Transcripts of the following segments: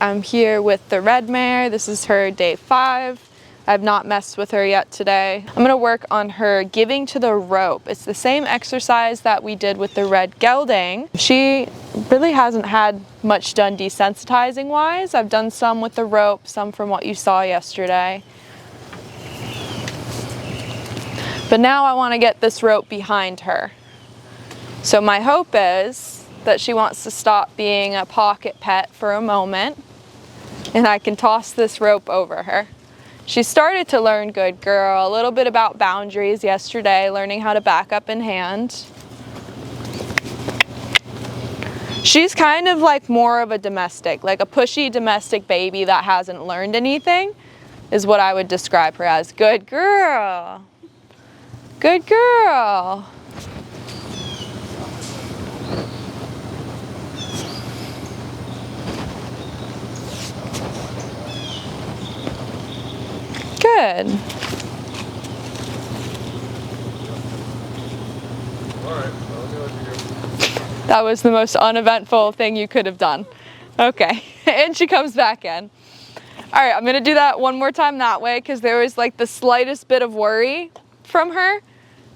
I'm here with the red mare. This is her day 5. I've not messed with her yet today. I'm gonna work on her giving to the rope. It's the same exercise that we did with the red gelding. She really hasn't had much done desensitizing wise. I've done some with the rope, some from what you saw yesterday. But now I want to get this rope behind her. So my hope is that she wants to stop being a pocket pet for a moment and I can toss this rope over her. She started to learn, good girl, a little bit about boundaries yesterday, learning how to back up in hand. She's kind of like more of a domestic, like a pushy domestic baby that hasn't learned anything is what I would describe her as. Good girl. Good girl. Good. That was the most uneventful thing you could have done. Okay, and she comes back in. All right, I'm gonna do that one more time that way because there was like the slightest bit of worry from her.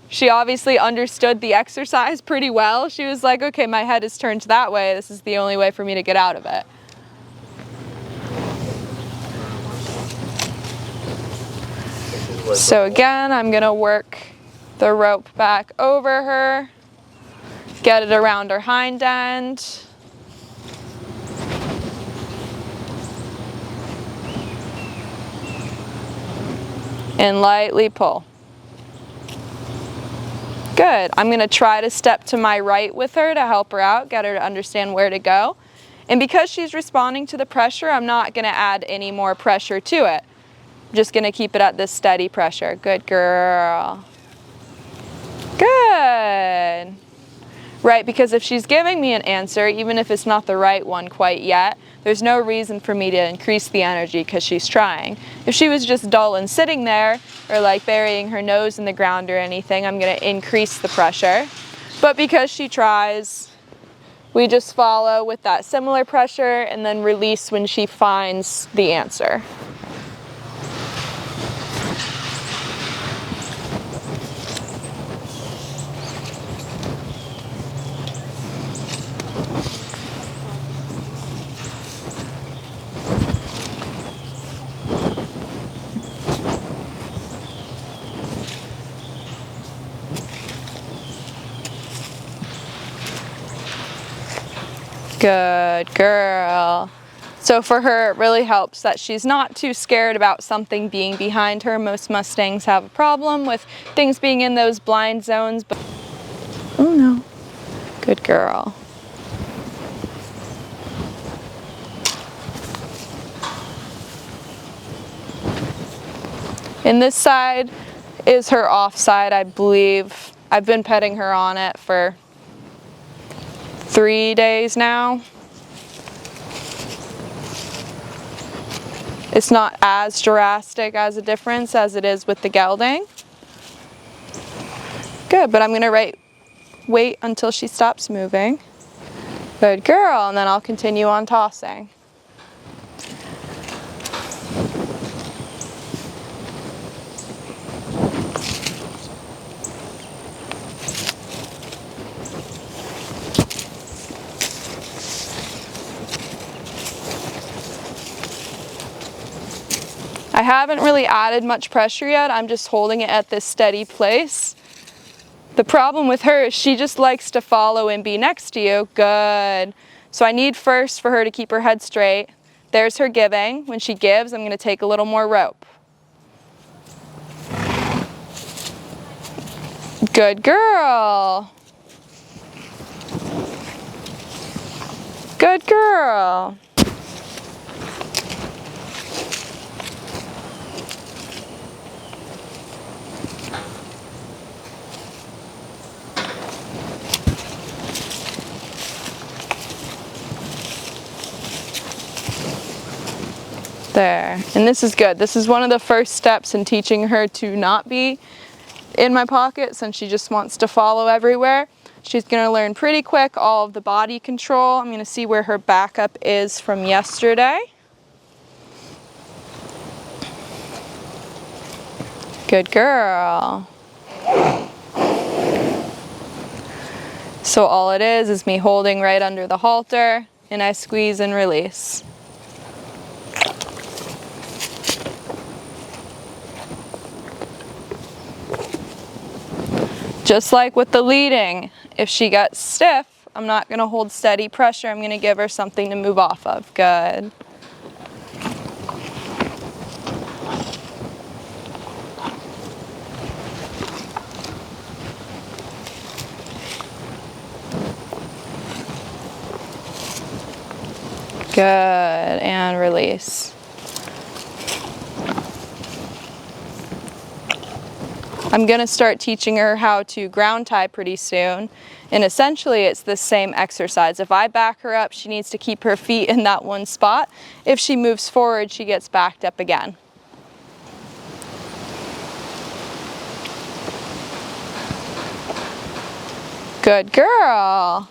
She obviously understood the exercise pretty well. She was like, okay, my head is turned that way. This is the only way for me to get out of it. So again, I'm gonna work the rope back over her, get it around her hind end. And lightly pull. Good. I'm gonna try to step to my right with her to help her out, get her to understand where to go. And because she's responding to the pressure, I'm not gonna add any more pressure to it. I'm just gonna keep it at this steady pressure. Good girl. Good. Right, because if she's giving me an answer, even if it's not the right one quite yet, there's no reason for me to increase the energy because she's trying. If she was just dull and sitting there, or like burying her nose in the ground or anything, I'm gonna increase the pressure. But because she tries, we just follow with that similar pressure and then release when she finds the answer. Good girl. So for her, it really helps that she's not too scared about something being behind her. Most Mustangs have a problem with things being in those blind zones. But oh no. Good girl. And this side is her off side, I believe. I've been petting her on it for 3 days now. It's not as drastic as a difference as it is with the gelding. Good, but I'm gonna wait until she stops moving. Good girl, and then I'll continue on tossing. I haven't really added much pressure yet. I'm just holding it at this steady place. The problem with her is she just likes to follow and be next to you. Good. So I need first for her to keep her head straight. There's her giving. When she gives, I'm going to take a little more rope. Good girl. Good girl. There, and this is good. This is one of the first steps in teaching her to not be in my pocket since she just wants to follow everywhere. She's going to learn pretty quick all of the body control. I'm going to see where her backup is from yesterday. Good girl. So all it is me holding right under the halter, and I squeeze and release. Just like with the leading, if she gets stiff, I'm not going to hold steady pressure. I'm going to give her something to move off of. Good. Good, and release. I'm going to start teaching her how to ground tie pretty soon, and essentially it's the same exercise. If I back her up, she needs to keep her feet in that one spot. If she moves forward, she gets backed up again. Good girl.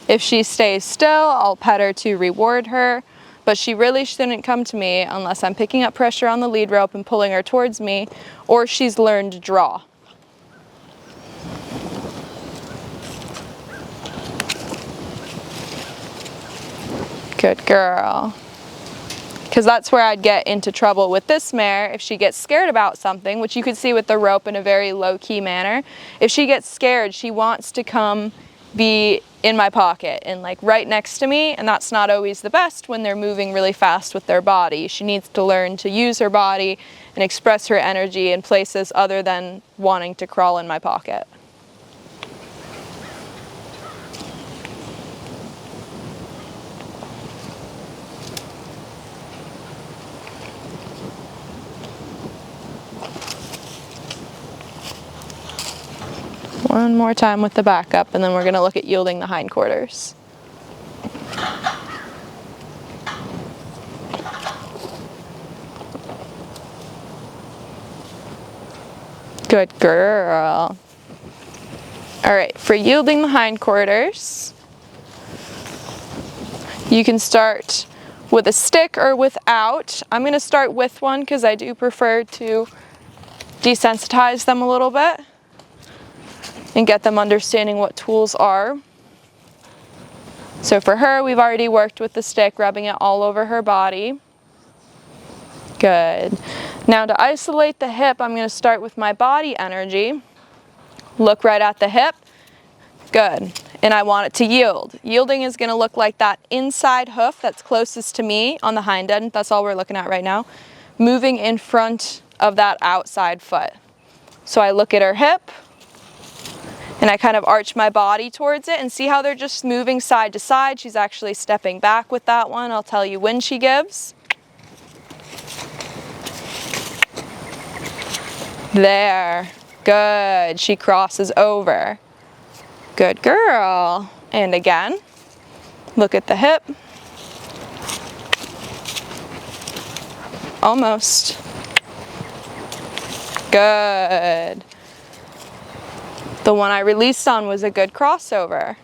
If she stays still, I'll pet her to reward her, but she really shouldn't come to me unless I'm picking up pressure on the lead rope and pulling her towards me, or she's learned to draw. Good girl. Because that's where I'd get into trouble with this mare if she gets scared about something, which you could see with the rope in a very low-key manner. If she gets scared, she wants to come be in my pocket and like right next to me, and that's not always the best when they're moving really fast with their body. She needs to learn to use her body and express her energy in places other than wanting to crawl in my pocket. One more time with the backup, and then we're going to look at yielding the hindquarters. Good girl. All right, for yielding the hindquarters, you can start with a stick or without. I'm going to start with one because I do prefer to desensitize them a little bit and get them understanding what tools are. So for her, we've already worked with the stick, rubbing it all over her body. Good. Now to isolate the hip, I'm going to start with my body energy. Look right at the hip. Good. And I want it to yield. Yielding is going to look like that inside hoof that's closest to me on the hind end. That's all we're looking at right now. Moving in front of that outside foot. So I look at her hip, and I kind of arch my body towards it, and see how they're just moving side to side. She's actually stepping back with that one. I'll tell you when she gives. There. Good. She crosses over. Good girl. And again, look at the hip. Almost. Good. The one I released on was a good crossover.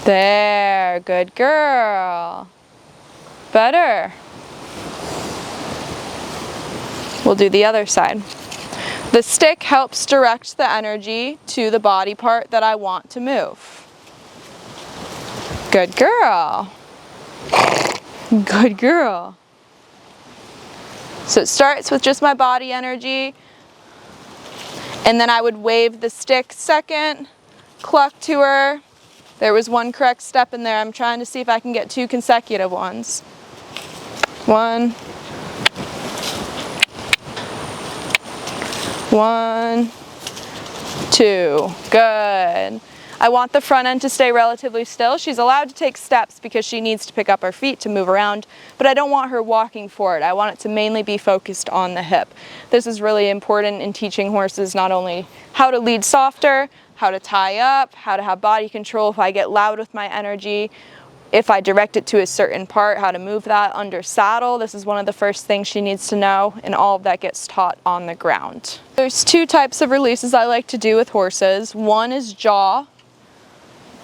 There, good girl. Better. We'll do the other side. The stick helps direct the energy to the body part that I want to move. Good girl. Good girl. So it starts with just my body energy, and then I would wave the stick second, cluck to her. There was one correct step in there. I'm trying to see if I can get two consecutive ones. 1, 1, 2. Good. I want the front end to stay relatively still. She's allowed to take steps because she needs to pick up her feet to move around, but I don't want her walking forward. I want it to mainly be focused on the hip. This is really important in teaching horses not only how to lead softer, how to tie up, how to have body control if I get loud with my energy, if I direct it to a certain part, how to move that under saddle. This is one of the first things she needs to know, and all of that gets taught on the ground. There's two types of releases I like to do with horses. One is jaw.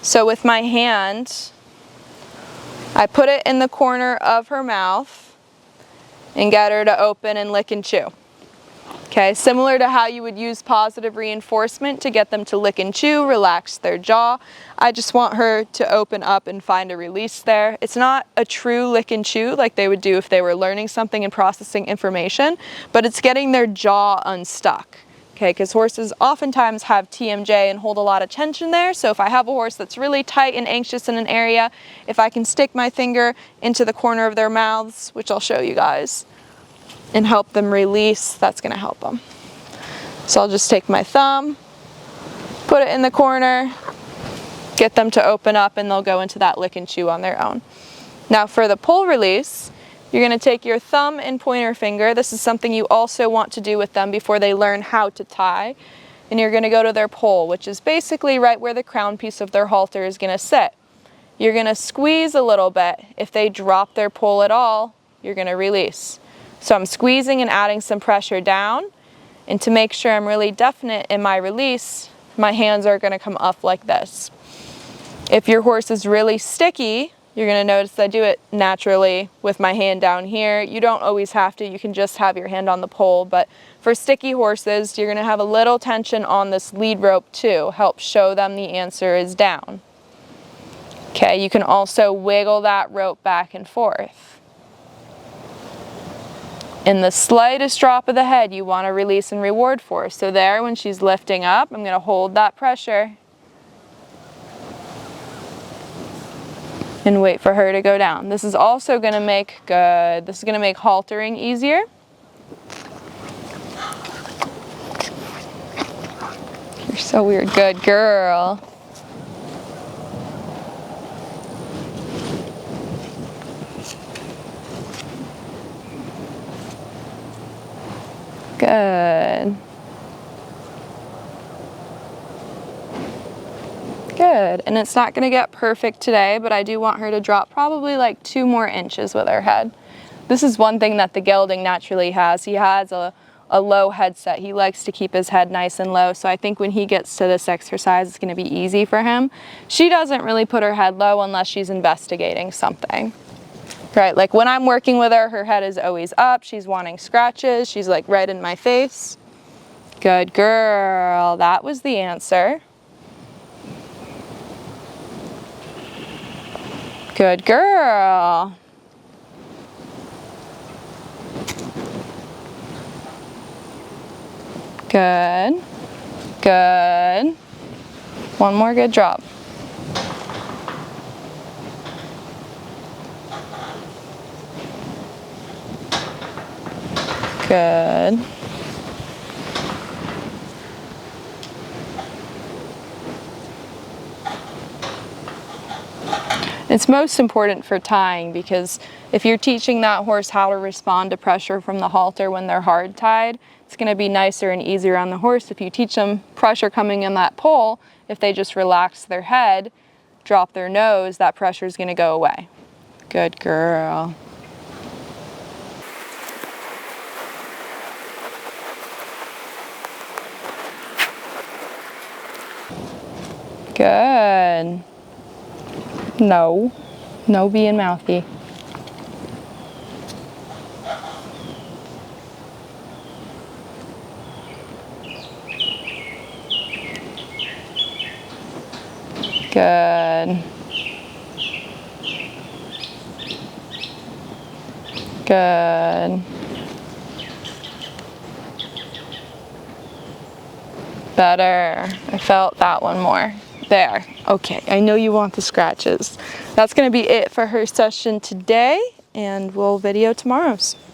So with my hand, I put it in the corner of her mouth and get her to open and lick and chew. Okay, similar to how you would use positive reinforcement to get them to lick and chew, relax their jaw. I just want her to open up and find a release there. It's not a true lick and chew like they would do if they were learning something and processing information, but it's getting their jaw unstuck. Okay, because horses oftentimes have TMJ and hold a lot of tension there. So if I have a horse that's really tight and anxious in an area, if I can stick my finger into the corner of their mouths, which I'll show you guys, and help them release, that's gonna help them. So I'll just take my thumb, put it in the corner, get them to open up, and they'll go into that lick and chew on their own. Now for the pull release, you're gonna take your thumb and pointer finger. This is something you also want to do with them before they learn how to tie. And you're gonna go to their poll, which is basically right where the crown piece of their halter is gonna sit. You're gonna squeeze a little bit. If they drop their pull at all, you're gonna release. So I'm squeezing and adding some pressure down, and to make sure I'm really definite in my release, my hands are going to come up like this. If your horse is really sticky, you're going to notice I do it naturally with my hand down here. You don't always have to, you can just have your hand on the pole, but for sticky horses, you're going to have a little tension on this lead rope too, help show them the answer is down. Okay, you can also wiggle that rope back and forth. In the slightest drop of the head, you want to release and reward for. So there, when she's lifting up, I'm going to hold that pressure and wait for her to go down. This is also going to make this is going to make haltering easier. You're so weird. Good girl. Good. Good. And it's not going to get perfect today, but I do want her to drop probably like 2 more inches with her head. This is one thing that the gelding naturally has. He has a low headset. He likes to keep his head nice and low, so I think when he gets to this exercise, it's going to be easy for him. She doesn't really put her head low unless she's investigating something. Right, like when I'm working with her, her head is always up. She's wanting scratches. She's like right in my face. Good girl. That was the answer. Good girl. Good. Good. One more good drop. Good. It's most important for tying because if you're teaching that horse how to respond to pressure from the halter when they're hard tied, it's going to be nicer and easier on the horse. If you teach them pressure coming in that pole, if they just relax their head, drop their nose, that pressure is going to go away. Good girl. Good. No. No being mouthy. Good. Good. Better. I felt that one more. There. Okay, I know you want the scratches. That's going to be it for her session today, and we'll video tomorrow's.